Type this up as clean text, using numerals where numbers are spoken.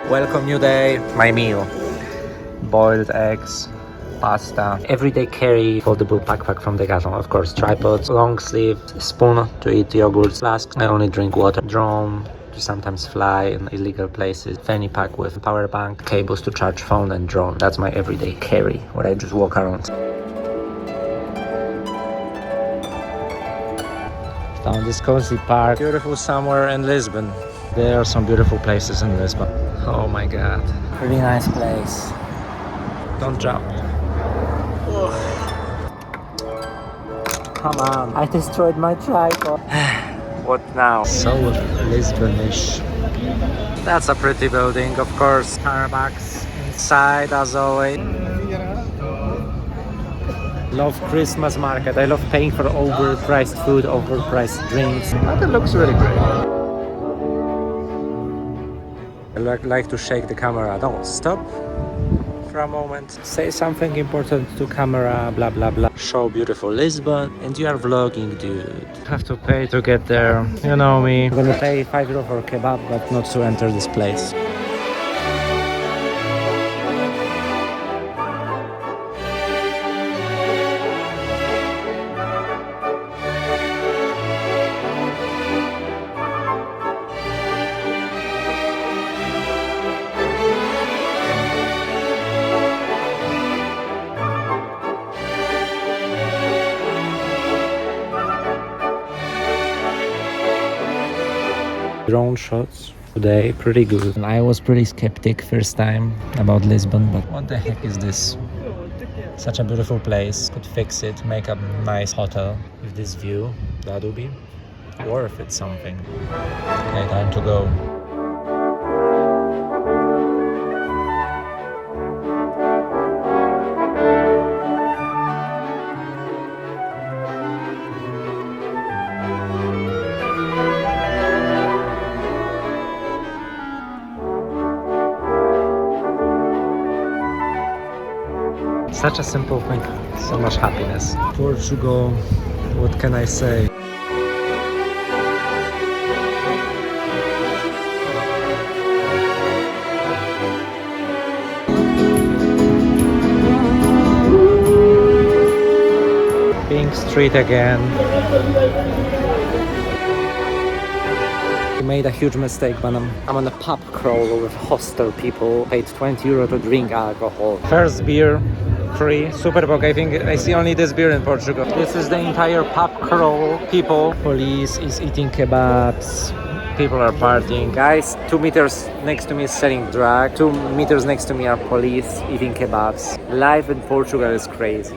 Welcome new day. My meal. Boiled eggs, pasta. Everyday carry foldable backpack from Decathlon. Of course, tripod, long sleeve, spoon to eat yogurt, flask. I only drink water. Drone to sometimes fly in illegal places. Fanny pack with power bank, cables to charge phone and drone. That's my everyday carry, where I just walk around. Found this cozy park. Beautiful somewhere in Lisbon. There are some beautiful places in Lisbon. Oh my god. Really nice place. Don't jump. Ugh. Come on. I destroyed my tripod. What now? So Lisbonish. That's a pretty building, of course. Starbucks inside as always. Love Christmas market. I love paying for overpriced food, overpriced drinks. But it looks really great. I like to shake the camera. Don't stop for a moment. Say something important to camera, blah blah blah. Show beautiful Lisbon, and you are vlogging, dude. Have to pay to get there. You know me. I'm gonna pay €5 for kebab, but not to enter this place. Drone shots today, pretty good. And I was pretty skeptic first time about Lisbon, but what the heck is this? Such a beautiful place. Could fix it, make a nice hotel with this view. That would be worth it something. Okay, time to go. Such a simple thing, so much happiness. Portugal, what can I say? Pink Street again. We made a huge mistake, but I'm on a pub crawl with hostel people. Paid €20 to drink alcohol. First beer. Free Superboc. I think I see only this beer in Portugal. This is the entire pub crawl. People, police is eating kebabs. People are partying. Guys, 2 meters next to me is selling drug. 2 meters next to me are police eating kebabs. Life in Portugal is crazy.